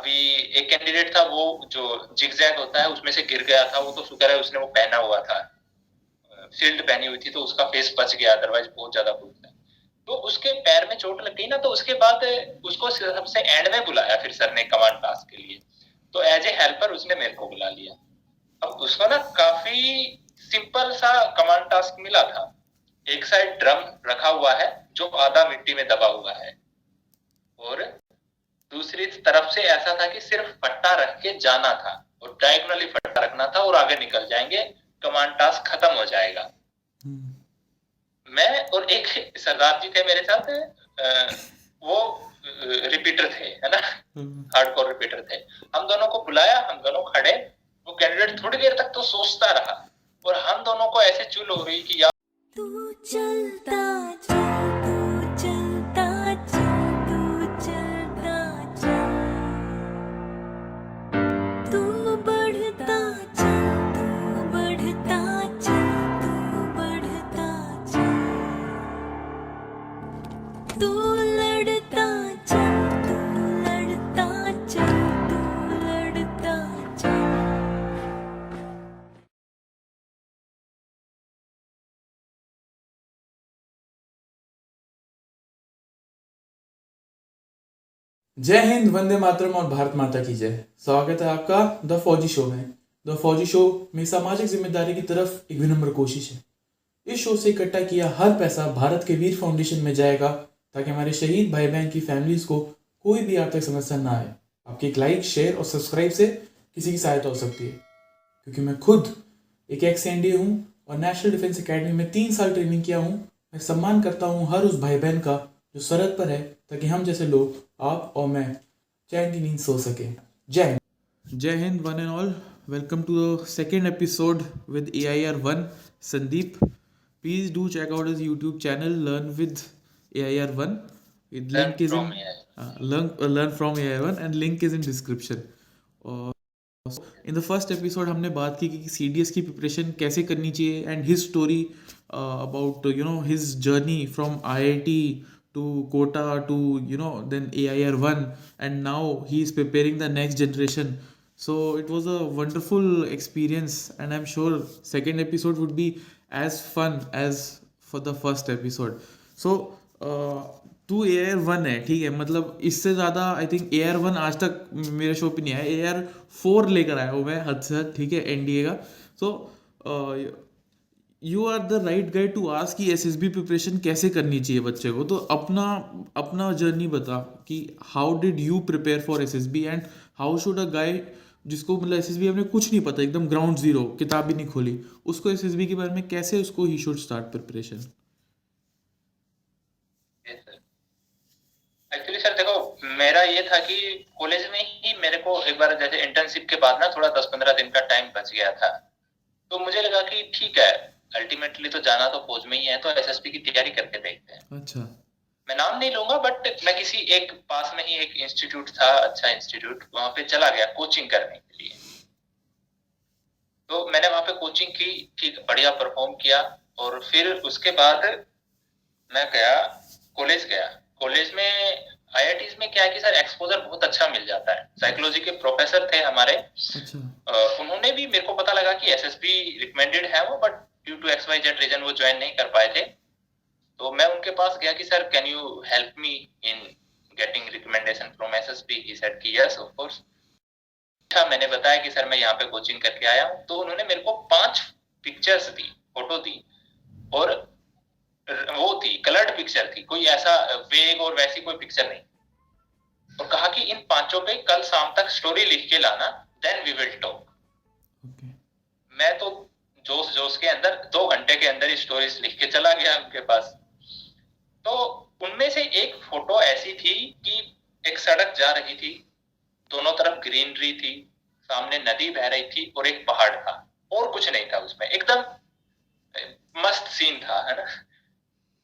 अभी एक कैंडिडेट था, वो जो जिगजैग होता है उसमें से गिर गया था, वो तो शुक्र है उसने वो पहना हुआ था, शील्ड पहनी हुई थी, तो उसका फेस बच गया, अदरवाइज बहुत ज्यादा कुछ था। तो उसके पैर में चोट लग गई ना, तो उसके बाद उसको सबसे एंड में बुलाया फिर सर ने कमांड टास्क के लिए, तो एज ए हेल्पर उसने मेरे को बुला लिया। अब उसको ना काफी सिंपल सा कमांड टास्क मिला था। एक साइड ड्रम रखा हुआ है जो आधा मिट्टी में दबा हुआ है, और दूसरी तरफ से ऐसा था कि सिर्फ फट्टा रख के जाना था, और डायगोनली फट्टा रखना था और आगे निकल जाएंगे, कमांड टास्क खत्म हो जाएगा। मैं और एक सरदार जी थे मेरे साथ, वो रिपीटर थे, है ना, हार्डकोर रिपीटर थे। हम दोनों को बुलाया, हम दोनों खड़े, वो कैंडिडेट थोड़ी देर तक तो सोचता रहा, और हम दोनों को ऐसे चुल हो रही कि यार तू चलता चल, तू चलता चल, तू चलता चल, तू बढ़ता चल, तू बढ़ता चल, तू बढ़ता चल, तू लड़ता चल, तू लड़ता चल, तू लड़ता चल। जय हिंद, वंदे मातरम और भारत माता की जय। स्वागत है आपका द फौजी शो में। द फौजी शो में सामाजिक जिम्मेदारी की तरफ एक विनम्र कोशिश है। इस शो से इकट्ठा किया हर पैसा भारत के वीर फाउंडेशन में जाएगा, ताकि हमारे शहीद भाई बहन की फैमिलीज को कोई भी आर्थिक समस्या ना आए। आपके एक लाइक, शेयर और सब्सक्राइब से किसी की सहायता हो सकती है, क्योंकि मैं खुद एक एक्स एनडीए हूँ और नेशनल डिफेंस एकेडमी में 3 साल ट्रेनिंग किया हूँ। मैं सम्मान करता हूँ हर उस भाई बहन का जो सरहद पर है, ताकि हम जैसे लोग, आप और मैं, चैन की नींद सो सके। Jai Hind. Jai Hind one and all. Welcome to the second episode with AIR1 Sandeep. Please do check out his YouTube channel, Learn with AIR1. Link is in learn from AIR1 and link is in description. और in the first episode हमने बात की कि CDS की preparation कैसे करनी चाहिए, and his story about his journey from IIT to Kota to then AIR1, and now he is preparing the next generation. So it was a wonderful experience, and I'm sure second episode would be as fun as for the first episode. So तू AIR1 है, ठीक है, मतलब इससे ज़्यादा I think AIR1 आज तक मेरे शो पे नहीं आया। AIR4 लेकर आया हूँ मैं हद से हद, ठीक है, NDA का। So you are the right guide to ask कि SSB प्रिपरेशन कैसे करनी चाहिए बच्चे को। तो अपना अपना जर्नी बता कि how did you prepare for SSB, and how should a guy जिसको मतलब SSB हमने कुछ नहीं पता, एकदम ग्राउंड जीरो, किताब भी नहीं खोली, उसको SSB के बारे में कैसे उसको he should start preparation. Actually sir देखो, मेरा ये था कि कॉलेज में ही मेरे को एक बार जैसे इंटर्नशिप के बाद ना थोड़ा 10-15 दिन का टाइम बच गया था, तो मुझे लगा कि ठीक है, अल्टीमेटली तो जाना तो फौज में ही है, तो SSB की तैयारी करके देखते हैं। अच्छा। मैं नाम नहीं लूंगा, बट मैं किसी एक पास में ही एक इंस्टीट्यूट था, अच्छा इंस्टीट्यूट, वहां पे चला गया कोचिंग करने के लिए। तो मैंने वहां पे कोचिंग की, ठीक बढ़िया परफॉर्म किया, और फिर उसके बाद मैं गया, कॉलेज गया। कॉलेज में IITs में क्या है कि सर एक्सपोजर बहुत अच्छा मिल जाता है। साइकोलॉजी के प्रोफेसर थे हमारे, अच्छा। उन्होंने भी, मेरे को पता लगा कि SSB रिकमेंडेड है वो, but due to XYZ reason वो ज्वाइन नहीं कर पाए थे। तो मैं उनके पास गया कि sir can you help me in getting recommendation from SSB। He said कि यस ऑफ कोर्स। अच्छा, मैंने बताया कि सर मैं यहाँ पे कोचिंग करके आया हूँ। तो उन्होंने मेरे को 5 पिक्चर्स दी, फोटो दी, और वो थी कलर्ड पिक्चर थी, कोई ऐसा वेग और वैसी कोई पिक्चर नहीं, और कहा कि इन 5 पे कल शाम तक स्टोरी लिख के लाना, देन वी विल टॉक। मैं तो जोश जोश के अंदर 2 घंटे के अंदर ही स्टोरीज लिख के चला गया उनके पास। तो उनमें से एक फोटो ऐसी थी कि एक सड़क जा रही थी, दोनों तरफ ग्रीनरी थी, सामने नदी बह रही थी, और एक पहाड़ था, और कुछ नहीं था उसमें, एकदम मस्त सीन था, है ना।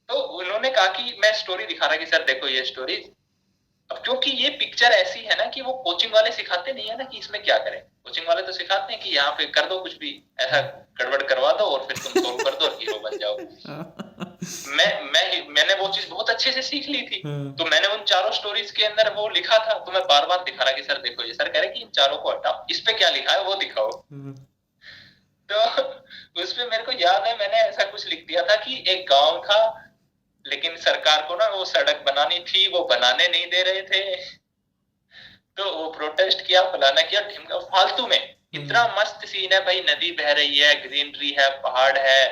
तो उन्होंने कहा कि मैं स्टोरी दिखा रहा कि सर देखो ये स्टोरी। अब क्योंकि ये पिक्चर ऐसी है ना कि वो कोचिंग वाले सिखाते नहीं है ना कि इसमें क्या करें, वो कोचिंग वाले तो सिखाते हैं कि यहाँ पे कर दो कुछ भी ऐसा गड़बड़ करवा दो और फिर तुम सोल्व कर दो और हीरो बन जाओ। मैंने वो चीज बहुत अच्छे से सीख ली थी। तो मैंने उन चारों स्टोरीज के अंदर वो लिखा था, तो मैं बार बार दिखा रहा कि सर देखो ये, सर कह रहे कि इन चारों को हटाओ, इस पे क्या लिखा है वो दिखाओ। तो उसपे मेरे को याद है मैंने ऐसा कुछ लिख दिया था कि एक गांव था, लेकिन सरकार को ना वो सड़क बनानी थी, वो बनाने नहीं दे रहे थे, तो वो प्रोटेस्ट किया, फलाना किया, ढिमका, फालतू में। इतना मस्त सीन है भाई, नदी बह रही है, ग्रीनरी है, पहाड़ है,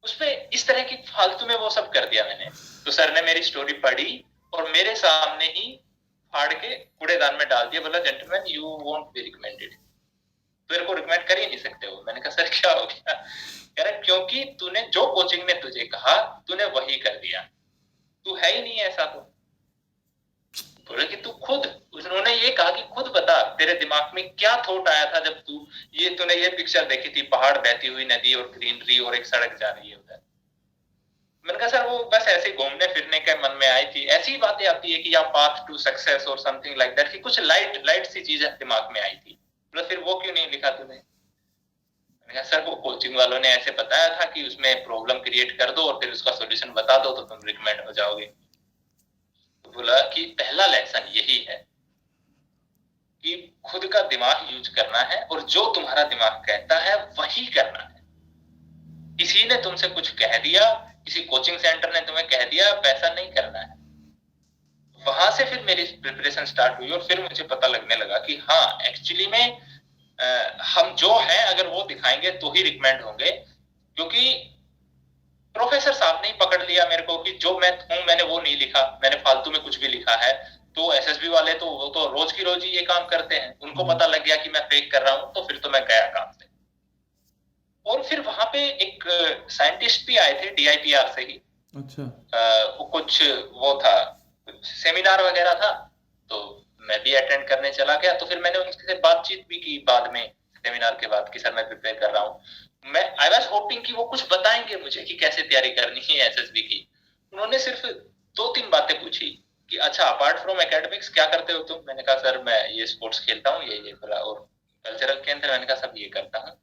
उसपे इस तरह की फालतू में वो सब कर दिया मैंने। तो सर ने मेरी स्टोरी पढ़ी और मेरे सामने ही फाड़ के कूड़ेदान में डाल दिया, बोला gentleman you won't be recommended, तेरे को रिकमेंड कर ही नहीं सकते हो। मैंने कहा सर क्या हो गया? कह रहे क्योंकि तूने जो कोचिंग ने तुझे कहा तूने वही कर दिया, तू है ही नहीं ऐसा। तो बोले कि तू खुद, उन्होंने ये कहा कि खुद बता तेरे दिमाग में क्या थॉट आया था जब तूने ये पिक्चर देखी थी, पहाड़, बहती हुई नदी और ग्रीनरी और एक सड़क जा रही है उधर। मैंने कहा सर वो बस ऐसे घूमने फिरने के मन में आई थी, ऐसी बातें आती है कि या पाथ टू सक्सेस और समथिंग लाइक दैट, कि कुछ लाइट सी चीजें दिमाग में आई थी। बोले फिर वो क्यों नहीं लिखा तूने? मैंने कहा सर वो कोचिंग वालों ने ऐसे बताया था कि उसमें प्रॉब्लम क्रिएट कर दो और फिर उसका सोल्यूशन बता दो तो तुम रिकमेंड हो जाओगे। तो बोला कि पहला लेसन यही है कि खुद का दिमाग यूज करना है और जो तुम्हारा दिमाग कहता है वही करना है। किसी ने तुमसे कुछ कह दिया, किसी कोचिंग सेंटर ने तुम्हें कह दिया, वैसा नहीं करना है। वहां से फिर मेरी प्रिपरेशन स्टार्ट हुई और फिर मुझे पता लगने लगा कि हाँ एक्चुअली में हम जो है अगर वो दिखाएंगे तो ही रिकमेंड होंगे। क्योंकि प्रोफेसर साहब ने ही पकड़ लिया मेरे को कि जो मैं हूं मैंने वो नहीं लिखा, मैंने फालतू में कुछ भी लिखा है। तो एसएसबी वाले तो वो तो रोज की रोज ही ये काम करते हैं, उनको पता लग गया कि मैं फेक कर रहा हूं, तो फिर तो मैं गया काम से। और फिर वहां पे एक साइंटिस्ट भी आए थे DIPR से ही। अच्छा। वो कुछ वो था, सेमिनार वगैरह था, तो मैं भी अटेंड करने चला गया। तो फिर मैंने उनसे बातचीत भी की बाद में, सेमिनार के बाद, कि सर मैं प्रिपेयर कर रहा हूँ। मैं आई वाज होपिंग कि वो कुछ बताएंगे मुझे कि कैसे तैयारी करनी है एसएसबी की। उन्होंने सिर्फ 2-3 बातें पूछी कि अच्छा अपार्ट फ्रॉम एकेडमिक्स क्या करते हो तुम? मैंने कहा सर मैं ये स्पोर्ट्स खेलता हूँ, ये बोला, और कल्चरल के अंदर मैंने कहा सब ये करता हूँ।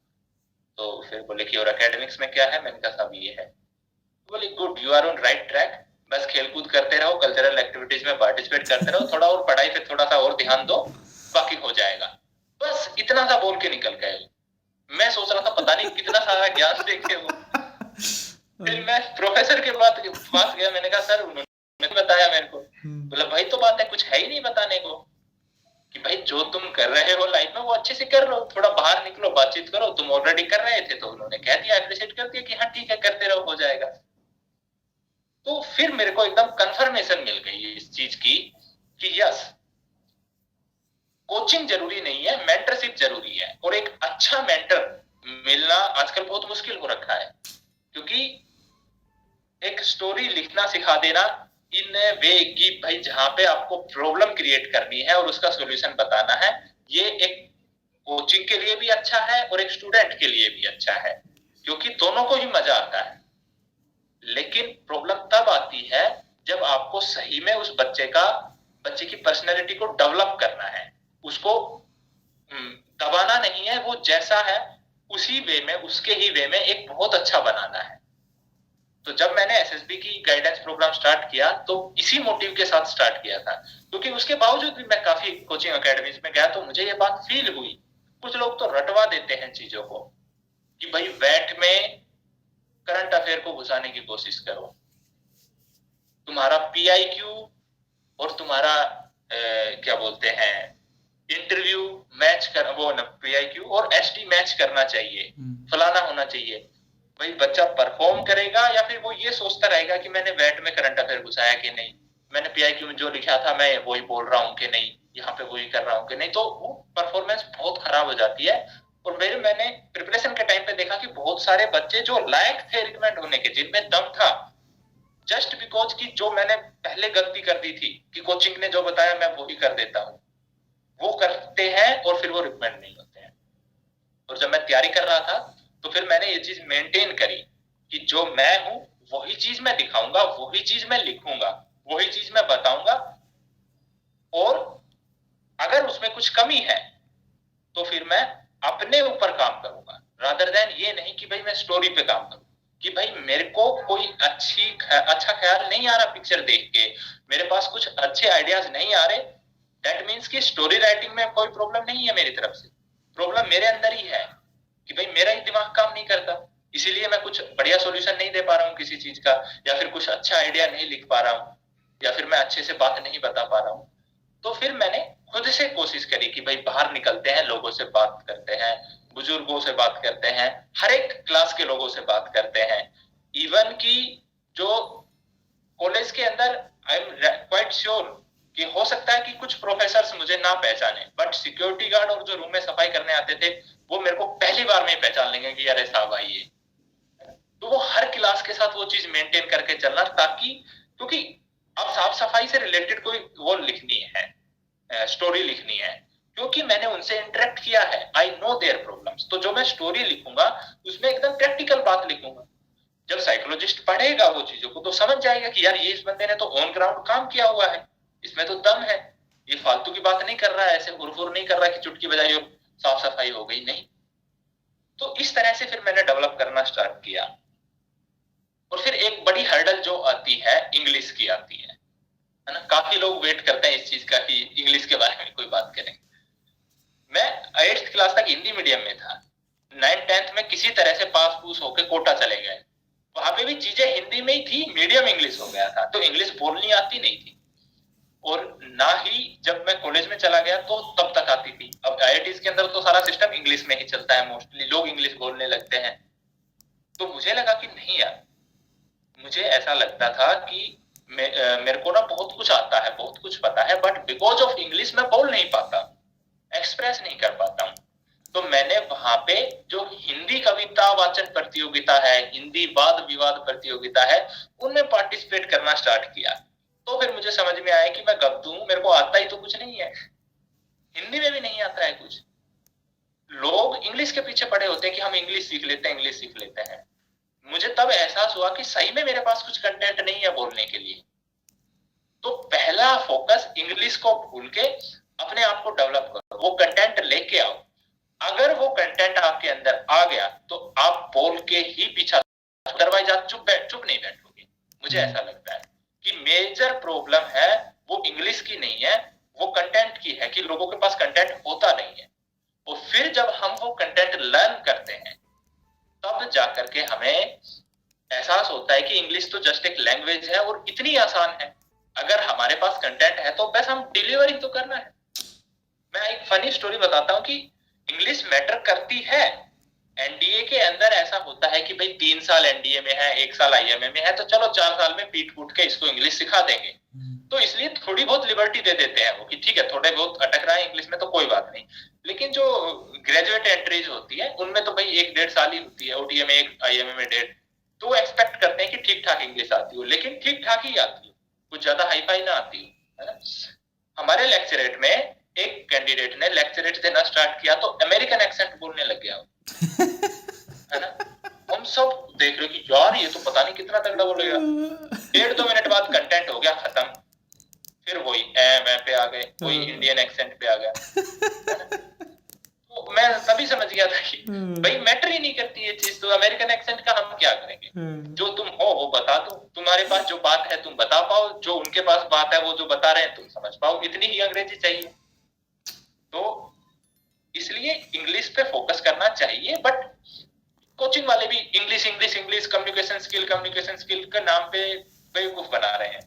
तो फिर बोले कि और एकेडमिक्स में क्या है? मैंने कहा सब ये है। बोले good, you are on right track, बस खेलकूद करते रहो, कल्चरल एक्टिविटीज में पार्टिसिपेट करते रहो, थोड़ा और पढ़ाई पे थोड़ा सा और ध्यान दो, बाकी हो जाएगा। बस इतना सा बोल के निकल गए। मैं सोच रहा था पता नहीं कितना सारा ज्ञान देखे वो। फिर मैं प्रोफेसर के पास गया, मैंने कहा सर उन्होंने बताया मेरे को। बोला भाई तो बात है, कुछ है ही नहीं बताने को, कि भाई जो तुम कर रहे हो लाइफ में वो अच्छे से कर लो, थोड़ा बाहर निकलो, बातचीत करो, तुम ऑलरेडी कर रहे थे। तो उन्होंने कह दिया, अप्रिशिएट कर दिया कि हाँ ठीक है करते रहो, हो जाएगा। तो फिर मेरे को एकदम कंफर्मेशन मिल गई इस चीज की कि यस, कोचिंग जरूरी नहीं है, मेंटरशिप जरूरी है। और एक अच्छा मेंटर मिलना आजकल बहुत मुश्किल हो रखा है, क्योंकि एक स्टोरी लिखना सिखा देना इन वे कि भाई जहां पे आपको प्रॉब्लम क्रिएट करनी है और उसका सॉल्यूशन बताना है, ये एक कोचिंग के लिए भी अच्छा है और एक स्टूडेंट के लिए भी अच्छा है, क्योंकि दोनों को ही मजा आता है। लेकिन प्रॉब्लम तब आती है जब आपको सही में उस बच्चे की पर्सनैलिटी को डेवलप करना है, उसको दबाना नहीं है, वो जैसा है उसी वे में, उसके ही वे में एक बहुत अच्छा बनाना है। तो जब मैंने एसएसबी की गाइडेंस प्रोग्राम स्टार्ट किया तो इसी मोटिव के साथ स्टार्ट किया था, क्योंकि उसके बावजूद भी मैं काफी कोचिंग अकेडमीज में गया तो मुझे ये बात फील हुई, कुछ लोग तो रटवा देते हैं चीजों को कि भाई वैट में करंट अफेयर को घुसाने की कोशिश करो, तुम्हारा PIQ और तुम्हारा क्या बोलते हैं इंटरव्यू मैच कर, वो ना PIQ और ST मैच करना चाहिए, फलाना होना चाहिए। भाई बच्चा परफॉर्म करेगा या फिर वो ये सोचता रहेगा कि मैंने वैट में करंट अफेयर घुसाया कि नहीं, मैंने PIQ में जो लिखा था मैं वही बोल रहा हूँ कि नहीं, यहाँ पे वही कर रहा हूँ कि नहीं, तो वो परफॉर्मेंस बहुत खराब हो जाती है। और मैंने प्रिपरेशन के टाइम पे देखा कि बहुत सारे बच्चे जो लायक थे रिकमेंड होने के, जिनमें दम था, जस्ट बिकॉज की जो मैंने पहले गलती कर दी थी कि कोचिंग ने जो बताया मैं वही कर देता हूँ, वो करते हैं और फिर वो रिकमेंड नहीं होते हैं। और जब मैं तैयारी कर रहा था तो फिर मैंने ये चीज मेंटेन करी कि जो मैं हूं वही चीज मैं दिखाऊंगा, वही चीज मैं लिखूंगा, वही चीज मैं बताऊंगा, और अगर उसमें कुछ कमी है तो फिर मैं अपने ऊपर काम करूंगा, रादर देन ये नहीं कि भाई मैं स्टोरी पे काम करूं, कि भाई मेरे को कोई अच्छा ख्याल नहीं आ रहा पिक्चर देख के, मेरे पास कुछ अच्छे आइडियाज नहीं आ रहे, दैट मीन्स कि स्टोरी राइटिंग में कोई प्रॉब्लम नहीं है मेरी तरफ से, प्रॉब्लम मेरे अंदर ही है कि भाई मेरा ही दिमाग काम नहीं करता, इसीलिए मैं कुछ बढ़िया सॉल्यूशन नहीं दे पा रहा हूँ किसी चीज का, या फिर कुछ अच्छा आइडिया नहीं लिख पा रहा हूँ, या फिर मैं अच्छे से बात नहीं बता पा रहा हूँ। तो फिर मैंने खुद से कोशिश करी कि भाई बाहर निकलते हैं, लोगों से बात करते हैं, बुजुर्गों से बात करते हैं, हर एक क्लास के लोगों से बात करते हैं, इवन की जो कॉलेज के अंदर आई एम क्वाइट श्योर कि हो सकता है कि कुछ प्रोफेसर्स मुझे ना पहचाने, बट सिक्योरिटी गार्ड और जो रूम में सफाई करने आते थे वो मेरे को पहली बार में ही पहचान लेंगे कि अरे साहब आइए। तो वो हर क्लास के साथ वो चीज मेंटेन करके चलना, ताकि क्योंकि अब साफ सफाई से रिलेटेड कोई वो लिखनी है, स्टोरी लिखनी है, क्योंकि मैंने उनसे इंटरेक्ट किया है, आई नो देयर प्रॉब्लम्स, तो जो मैं स्टोरी लिखूंगा उसमें एकदम प्रैक्टिकल बात लिखूंगा। जब साइकोलॉजिस्ट पढ़ेगा वो चीजों को तो समझ जाएगा कि यार ये इस बंदे ने तो ऑन ग्राउंड काम किया हुआ है, इसमें तो दम है, ये फालतू की बात नहीं कर रहा है, ऐसे हुरफुर नहीं कर रहा कि चुटकी बजाई और साफ सफाई हो गई, नहीं। तो इस तरह से फिर मैंने डेवलप करना स्टार्ट किया। और फिर एक बड़ी हर्डल जो आती है इंग्लिश की आती है ना, काफी लोग वेट करते हैं इस चीज का कि इंग्लिश के बारे में कोई बात करेंगे। मैं 8th क्लास तक हिंदी मीडियम में था, 9th 10th में किसी तरह से पास पूस होके कोटा चले गए, वहां पे भी चीजें हिंदी में ही थी, मीडियम इंग्लिश हो गया था, तो इंग्लिश बोलनी आती नहीं थी, और ना ही जब मैं कॉलेज में चला गया तो तब तक आती थी। अब IITs के अंदर तो सारा सिस्टम इंग्लिश में ही चलता है, मोस्टली लोग इंग्लिश बोलने लगते हैं। तो मुझे लगा कि नहीं यार, मुझे ऐसा लगता था कि मेरे को ना बहुत कुछ आता है, बहुत कुछ पता है, बट बिकॉज ऑफ इंग्लिश मैं बोल नहीं पाता, एक्सप्रेस नहीं कर पाता हूँ। तो मैंने वहां पे जो हिंदी कविता वाचन प्रतियोगिता है, हिंदी वाद विवाद प्रतियोगिता है, उनमें पार्टिसिपेट करना स्टार्ट किया। तो फिर मुझे समझ में आया कि मैं गद्दू हूं, मेरे को आता ही तो कुछ नहीं है, हिंदी में भी नहीं आता है कुछ। लोग इंग्लिश के पीछे पड़े होते हैं कि हम इंग्लिश सीख लेते हैं, इंग्लिश सीख लेते हैं। मुझे तब एहसास हुआ कि सही में मेरे पास कुछ कंटेंट नहीं है बोलने के लिए। तो पहला फोकस इंग्लिश को भूल के अपने आप को डेवलप करो, वो कंटेंट लेके आओ। अगर वो कंटेंट आपके अंदर आ गया तो आप बोल के ही पीछा, अदरवाइज आप चुप नहीं बैठोगे। मुझे ऐसा लगता है कि मेजर प्रॉब्लम है वो इंग्लिश की नहीं है, वो कंटेंट की है, कि लोगों के पास कंटेंट होता नहीं है। और फिर जब हम वो कंटेंट लर्न करते हैं तब जाकर के हमें एहसास होता है कि इंग्लिश तो जस्ट एक लैंग्वेज है और इतनी आसान है। अगर हमारे पास कंटेंट है तो बस हम डिलीवरी तो करना है। मैं एक फनी स्टोरी बताता हूँ कि इंग्लिश मैटर करती है। एनडीए के अंदर ऐसा होता है कि भाई 3 साल एनडीए में है, 1 साल आईएमए में है, तो चलो 4 साल में पीट कूट के इसको इंग्लिश सिखा देंगे। तो इसलिए थोड़ी बहुत लिबर्टी दे देते हैं वो कि ठीक है थोड़े बहुत अटक रहा है इंग्लिश में तो कोई बात नहीं। लेकिन जो ग्रेजुएट एंट्रीज होती है उनमें तो भाई 1-1.5 साल ही होती है, ओटीए में 1, आईएमए में 1.5, तो वो एक्सपेक्ट करते हैं कि ठीक ठाक इंग्लिश आती हो, लेकिन ठीक ठाक ही आती हो, कुछ ज्यादा हाई फाई ना आती हो, है ना। हमारे लेक्चरेट में एक कैंडिडेट ने लेक्चरेट देना स्टार्ट किया तो अमेरिकन एक्सेंट बोलने लग गया है ना। हम सब देख रहे कि यार ये तो पता नहीं कितना तगड़ा बोलेगा। 1.5-2 मिनट बाद कंटेंट हो गया खत्म, फिर वही मैं पे आ गए, वही इंडियन एक्सेंट पे आ गया। तो मैं तभी समझ गया था कि भाई मैटर ही नहीं करती ये चीज, तो अमेरिकन एक्सेंट का हम क्या करेंगे। जो तुम हो वो बता दो, तुम्हारे पास जो बात है तुम बता पाओ, जो उनके पास बात है वो जो बता रहे हैं तुम समझ पाओ, इतनी ही अंग्रेजी चाहिए। तो इसलिए इंग्लिश पे फोकस करना चाहिए। बट कोचिंग वाले भी English English English communication skill के नाम पे बेवकूफ बना रहे हैं।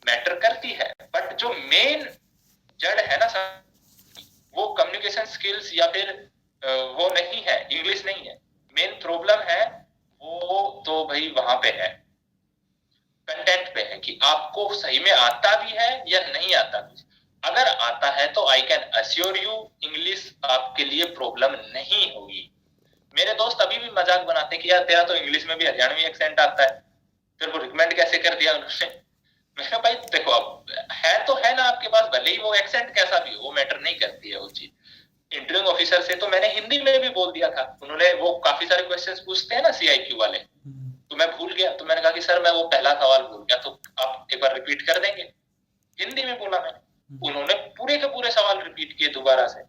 मैटर करती है बट जो मेन जड़ है ना वो कम्युनिकेशन स्किल्स या फिर वो नहीं है, इंग्लिश नहीं है। मेन प्रॉब्लम है वो तो भाई वहां पे है, कंटेंट पे है कि आपको सही में आता भी है या नहीं आता भी। अगर आता है तो I can assure you English आपके लिए प्रॉब्लम नहीं होगी। मेरे दोस्त अभी भी मजाक बनाते कि यार तेरा तो इंग्लिश में भी हरियाणवी एक्सेंट आता है, तेरे को रिकमेंड कैसे कर दिया उन्होंने। मैं कहा भाई देखो अब है तो है ना आपके पास, भले ही वो एक्सेंट कैसा भी हो वो मैटर नहीं करती है वो चीज। इंटरव्यूइंग ऑफिसर से तो मैंने हिंदी में भी बोल दिया था, उन्होंने वो काफी सारे क्वेश्चंस पूछते हैं ना CIQ वाले, तो मैं भूल गया, तो मैंने कहा कि सर मैं वो पहला सवाल भूल गया, तो आप एक बार रिपीट कर देंगे। हिंदी में बोला मैंने, उन्होंने पूरे के पूरे सवाल रिपीट किए दोबारा से।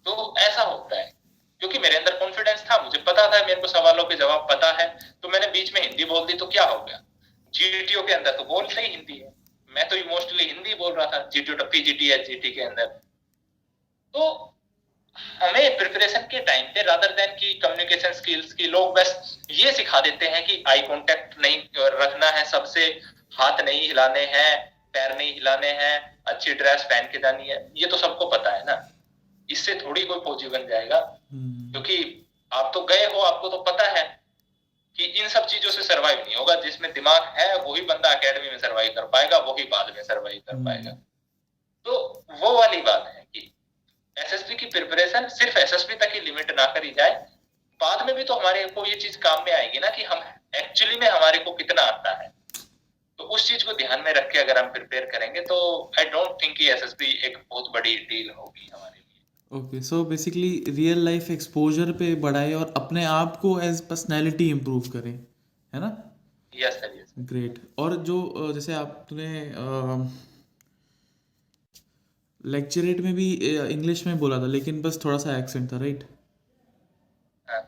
तो ऐसा होता है, क्योंकि मेरे अंदर कॉन्फिडेंस था, मुझे पता था, मेरे को सवालों के जवाब पता है, तो मैंने बीच में हिंदी बोल दी तो क्या हो गया। जीटीओ के अंदर तो बोलते ही हिंदी है, मैं तो इमोशनली हिंदी बोल रहा था जीटीओ पीजीटी एचजीटी के अंदर। तो हमें प्रिपरेशन के टाइम पे रादर देन की कम्युनिकेशन स्किल्स की लोग बस ये सिखा देते हैं कि आई कांटेक्ट नहीं रखना है सबसे, हाथ नहीं हिलाने हैं, पैर नहीं हिलाने हैं, अच्छी ड्रेस पहन के जानी है, ये तो सबको पता है ना। इससे थोड़ी कोई फौजी बन जाएगा, क्योंकि आप तो गए हो, आपको तो पता है कि इन सब चीजों से सरवाइव नहीं होगा। जिसमें दिमाग है वही बंदा एकेडमी में सरवाइव कर पाएगा, वही बाद में सरवाइव कर पाएगा। तो वो वाली बात है कि एसएसबी की प्रिपरेशन सिर्फ एसएसबी तक ही लिमिट ना करी जाए, बाद में भी तो हमारे को ये चीज काम में आएगी ना कि हम एक्चुअली में हमारे को कितना आता है। तो उस चीज को ध्यान में रख के अगर हम प्रिपेयर करेंगे तो आई डोंट थिंक कि एसएसबी एक बहुत बड़ी डील होगी हमारे लिए। Okay, so basically real life exposure पे बढ़ाए और अपने आप को एज पर्सनैलिटी इम्प्रूव करें, है ना? Yes sir, yes. ग्रेट। और जो जैसे आपने लेक्चरेट में भी इंग्लिश में बोला था, लेकिन बस थोड़ा सा एक्सेंट था, राइट? हाँ,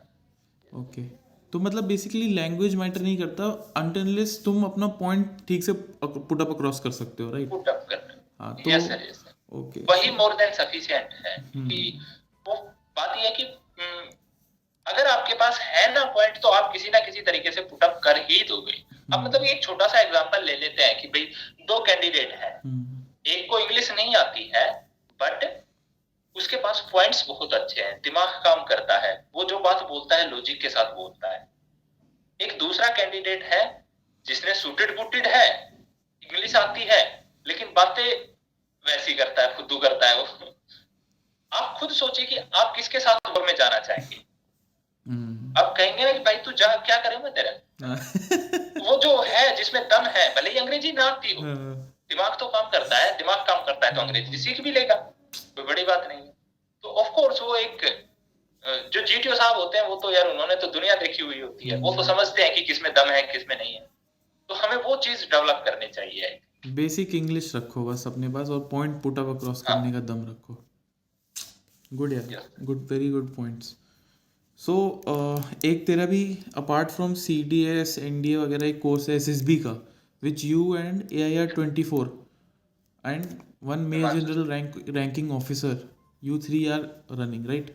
ओके, तो मतलब बेसिकली लैंग्वेज मैटर नहीं करता अनटिल तुम अपना पॉइंट ठीक से पुट अप अक्रॉस कर सकते हो, राइट? पुट अप करना। हाँ, तो yes sir, yes sir. Okay, वही मोर देन सफिशिएंट है कि वो बात ये है कि अगर आपके पास है ना पॉइंट तो आप किसी ना किसी तरीके से पुट अप कर ही दोगे। अब मतलब एक छोटा सा एग्जांपल ले लेते हैं कि भाई दो कैंडिडेट है, एक को इंग्लिश नहीं आती है बट उसके पास पॉइंट्स बहुत अच्छे हैं, दिमाग काम करता है, वो जो बात बोलता है लॉजिक के साथ बोलता है। एक दूसरा कैंडिडेट है जिसने सूटेड बुटेड है, इंग्लिश आती है लेकिन बातें वैसी करता है, फुद्दू करता है वो। आप खुद सोचिए कि आप किसके साथ दौड़ में जाना चाहेंगे। आप कहेंगे ना कि भाई तू जा, क्या करेंगे तेरा वो जो है जिसमें दम है, भले ही अंग्रेजी ना आती हो, दिमाग तो काम करता है, दिमाग काम करता है तो अंग्रेजी सीख भी लेगा, कोई बड़ी बात नहीं है। तो ऑफ कोर्स वो एक जो जीटीओ साहब होते हैं वो तो यार उन्होंने तो दुनिया देखी हुई होती है, वो तो समझते हैं कि किसमें दम है किसमें नहीं है। तो हमें वो चीज डेवलप करनी चाहिए। बेसिक इंग्लिश रखो बस अपने पास और पॉइंट पुट अप अक्रॉस करने का दम रखो। गुड यार, गुड, वेरी गुड पॉइंट्स। सो एक तेरा भी अपार्ट फ्रॉम CDS NDA वगैरह एक कोर्स है SSB का, which you and AIR24 and one major general ranking officer, you 3 are running, right?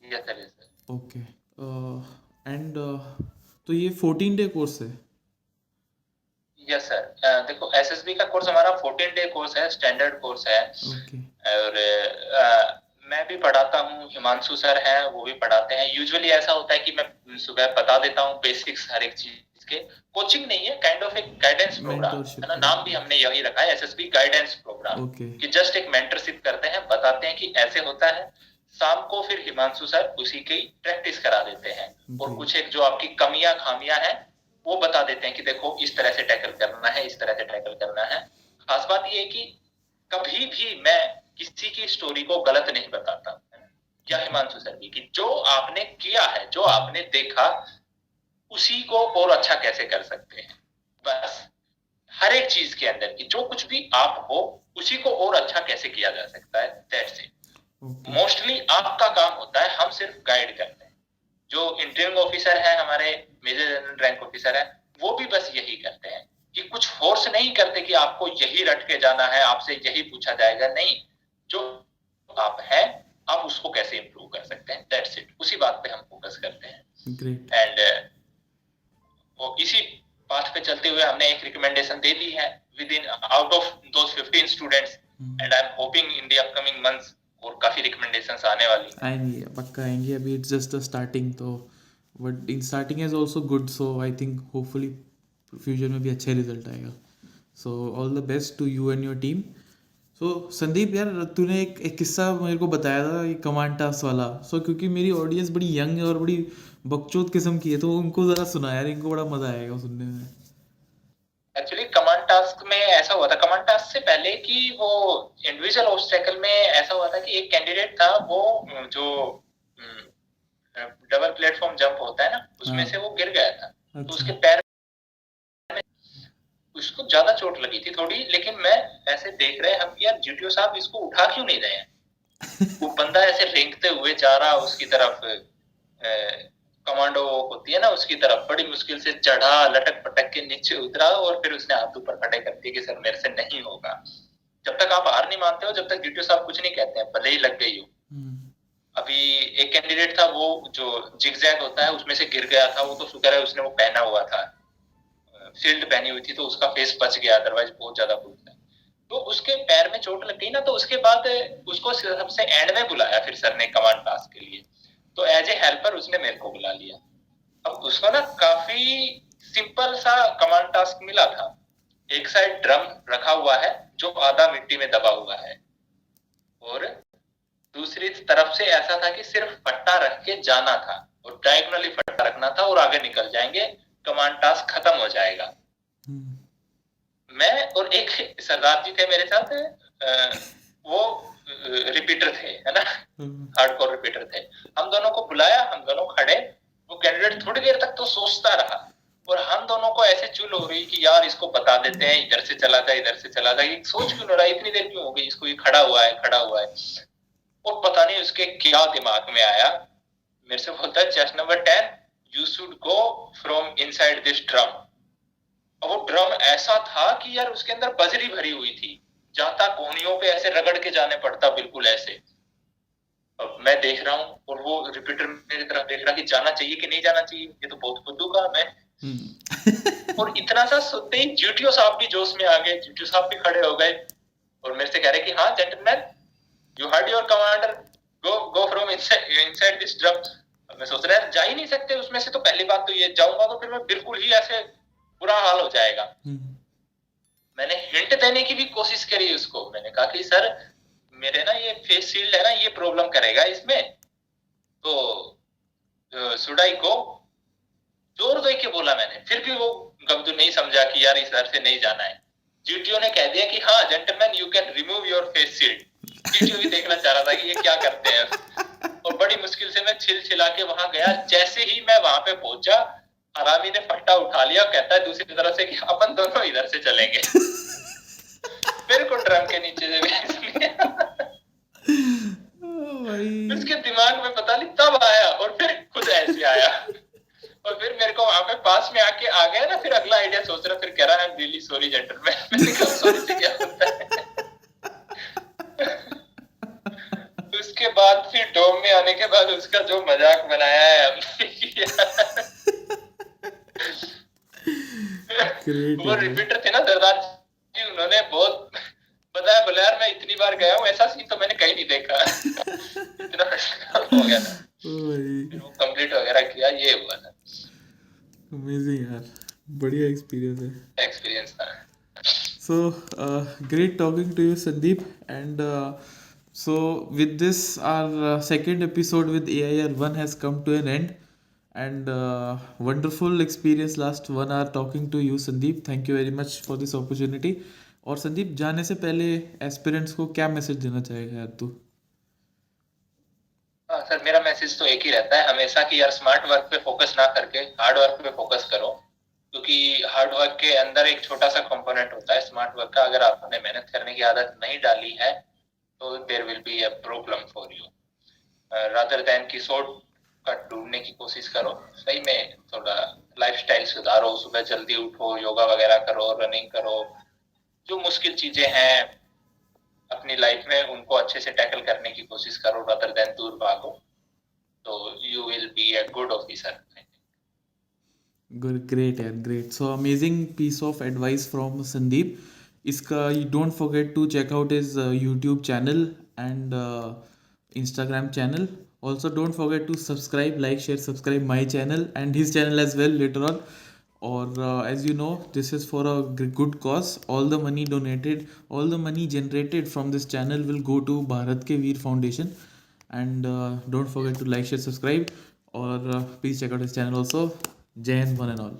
Yes sir, yes sir. Okay, and तो ये 14-day कोर्स है? यस सर, देखो एसएसबी का course हमारा 14 डे कोर्स है, स्टैंडर्ड कोर्स है। Okay, और मैं भी पढ़ाता हूँ, हिमांशु सर हैं वो भी पढ़ाते हैं। यूजुअली ऐसा होता है कि मैं सुबह बता देता हूँ बेसिक्स हर एक चीज के। कोचिंग नहीं है, काइंड ऑफ एक गाइडेंस प्रोग्राम है ना, नाम भी हमने यही रखा है एसएसबी गाइडेंस प्रोग्राम, कि जस्ट एक मेंटरशिप करते हैं, बताते हैं कि ऐसे होता है। शाम को फिर हिमांशु सर उसी की प्रैक्टिस करा देते हैं और कुछ एक जो आपकी कमियां खामियां हैं वो बता देते हैं कि देखो इस तरह से टैकल करना है, इस तरह से टैकल करना है। खास बात ये है कि कभी भी मैं किसी की स्टोरी को गलत नहीं बताता, या हिमांशु सर भी, कि जो आपने किया है, जो आपने देखा, उसी को और अच्छा कैसे कर सकते हैं। बस हर एक चीज के अंदर की जो कुछ भी आप हो उसी को और अच्छा कैसे किया जा सकता है, दैट्स इट। मोस्टली आपका काम होता है, हम सिर्फ गाइड करते हैं। जो इंटरिंग ऑफिसर है हमारे, मेजर जनरल रैंक ऑफिसर है, वो भी बस यही करते हैं कि कुछ फोर्स नहीं करते कि आपको यही रट के जाना है, आपसे यही पूछा जाएगा, नहीं। जो आप हैं आप उसको कैसे इंप्रूव कर सकते हैं, दैट्स इट। उसी बात पे हम फोकस करते हैं। ग्रेट। एंड वो इसी पाथ पे चलते हुए हमने एक रिकमेंडेशन दे दी है within out of those 15 students, and I am hoping in the upcoming months और काफी रिकमेंडेशंस आने वाली आएंगी, पक्का आएंगी। अभी इट्स जस्ट द स्टार्टिंग, तो but in starting is also good, so I think hopefully future में भी अच्छे रिजल्ट आएगा। So all the best to you and your team. So Sandeep यार, तूने एक किस्सा मेरे को बताया था ये कमांड टास्क वाला। सो क्योंकि मेरी ऑडियंस बड़ी यंग है और बड़ी बकचोद किस्म की है, तो उनको ज़रा सुना यार, इनको बड़ा मज़ा आएगा सुनने में। एक्चुअली कमांड टास्क में ऐसा हुआ था, कमांड टास्क से पहले कि वो इंडिविजुअल ऑब्स्टेकल में ऐसा हुआ था कि एक कैंडिडेट था, वो जो डबल प्लेटफॉर्म जंप होता है ना, उसमें से वो गिर गया था। तो उसके पैर में उसको ज्यादा चोट लगी थी थोड़ी, लेकिन मैं ऐसे देख रहे हम कि यार जीटीओ साहब इसको उठा क्यों नहीं रहे हैं। वो बंदा ऐसे रेंगते हुए जा रहा उसकी तरफ, कमांडो होती है ना उसकी तरफ, बड़ी मुश्किल से चढ़ा, लटक पटक के नीचे उतरा और फिर उसने हाथ ऊपर खड़े कर दिए कि सर मेरे से नहीं होगा। जब तक आप हार नहीं मानते हो, जब तक ड्यूटी साहब कुछ नहीं कहते हैं, भले ही लग गई हो। अभी एक कैंडिडेट था, वो जो जिगजैग होता है उसमें से गिर गया था, वो तो शुक्र है उसने वो पहना हुआ था, शील्ड पहनी हुई थी, तो उसका फेस बच गया, अदरवाइज बहुत ज्यादा बुरा था। तो उसके पैर में चोट लग गई ना, तो उसके बाद उसको सबसे एंड में बुलाया फिर सर ने कमांड टास्क के लिए, तो एज ए हेल्पर उसने मेरे को बुला लिया। अब उसको ना काफी सिंपल सा कमांड टास्क मिला था। एक साइड ड्रम रखा हुआ है जो आधा मिट्टी में दबा हुआ है, और दूसरी तरफ से ऐसा था कि सिर्फ फट्टा रख के जाना था, और डायगोनली फट्टा रखना था और आगे निकल जाएंगे, कमांड टास्क खत्म हो जाएगा। मैं और एक सरदार जी थे मेरे साथ, वो रिपीटर थे, है ना, हार्डकोर रिपीटर थे। हम दोनों को बुलाया, हम दोनों खड़े, वो कैंडिडेट थोड़ी देर तक तो सोचता रहा, और हम दोनों को ऐसे चुल हो रही कि यार इसको बता देते हैं, इधर से चला जाए, इधर से चला जाए, सोच क्यों रहा है, इतनी देर क्यों हो गई इसको, ये खड़ा हुआ है। और पता नहीं उसके क्या दिमाग में आया, मेरे से बोलता है chest number 10 you should go from inside this drum. और वो ड्रम ऐसा था कि यार उसके अंदर बजरी भरी हुई थी, जाता कोहनियों पे ऐसे रगड़ के जाने पड़ता, बिल्कुल ऐसे। अब मैं देख रहा हूँ और वो रिपीटर मेरी तरफ देख रहा कि जाना चाहिए कि नहीं जाना चाहिए, ये तो बहुत फुद्दू काम है। और इतना सा सुनते ही जीटीओ साहब भी जोश में आ गए, जीटीओ साहब भी खड़े हो गए और मेरे से कह रहे कि हाँ gentleman, you heard your commander, go from inside this drum. मैं सोच रहा है जा ही नहीं सकते उसमें से, तो पहली बात तो ये, जाऊंगा तो फिर मैं बिल्कुल ही ऐसे बुरा हाल हो जाएगा। मैंने हिंट देने की भी कोशिश करी उसको, मैंने कहा कि सर मेरे ना ये फेस शील्ड है ना, ये प्रॉब्लम करेगा इसमें, तो शुड आई गो, जोर दे के बोला मैंने, फिर भी वो गब्दू नहीं समझा कि यार इस तरह से नहीं जाना है। जीटीओ ने कह दिया कि हाँ gentleman you can remove your face shield. GTO भी देखना चाह रहा था कि ये क्या करते हैं, और बड़ी मुश्किल से मैं छिल के वहां गया। जैसे ही मैं वहां पे पहुंचा, हरामी ने फट्टा उठा लिया, कहता है दूसरी तरफ से कि अपन दोनों इधर से चलेंगे। मेरे को ड्रम के नीचे से भेज लिया। उसके दिमाग में पता नहीं तब आया, और फिर खुद ऐसे आया, और फिर मेरे को वहां पे पास में आके आ गया ना, फिर अगला आइडिया सोच रहा, फिर कह रहा है रियली सॉरी जेंटलमैन। मैंने कहा सॉरी से क्या होता है। उसके बाद फिर डोम में आने के बाद उसका जो मजाक बनाया है हमने, वो रिपीटर थे ना सरदार जी, उन्होंने बहुत बताया, बोला यार मैं इतनी बार गया हूँ, ऐसा सीन तो मैंने कहीं नहीं देखा। इतना हो गया था, फिर वो कंप्लीट वगैरह किया, ये हुआ था। अमेजिंग यार, बढ़िया एक्सपीरियंस था। So, great talking to you, Sandeep. And so, with this, our second episode with AIR1 has come to an end. And wonderful experience last 1 hour talking to you, Sandeep. Thank you very much for this opportunity. और संदीप, जाने से पहले aspirants को क्या message देना चाहेगा यार तू? सर मेरा मैसेज तो एक ही रहता है हमेशा कि यार स्मार्ट वर्क पे फोकस ना करके हार्ड वर्क पे फोकस करो, क्योंकि हार्ड वर्क के अंदर एक छोटा सा कंपोनेंट होता है स्मार्ट वर्क का। अगर आपने मेहनत करने की आदत नहीं डाली है तो there will be a problem for you, rather than की शॉर्ट कट ढूंढने की कोशिश करो। सही में थोड़ा लाइफस्टाइल सुधारो, सुबह जल्दी उठो, योगा वगैरह करो, रनिंग करो, जो मुश्किल चीजें हैं अपनी लाइफ में उनको अच्छे से टैकल करने की कोशिश करो, रादर देन दूर भागो, तो you will be a good officer. Great यार, great. So amazing piece of advice from Sandeep. इसका you don't forget to check out his YouTube channel and Instagram channel. Also don't forget to subscribe, like, share, subscribe my channel and his channel as well later on. Or as you know, this is for a good cause. All the money donated, all the money generated from this channel will go to Bharat Ke Veer Foundation. And don't forget to like, share, subscribe. Or please check out his channel also. Jai Hind, one and all.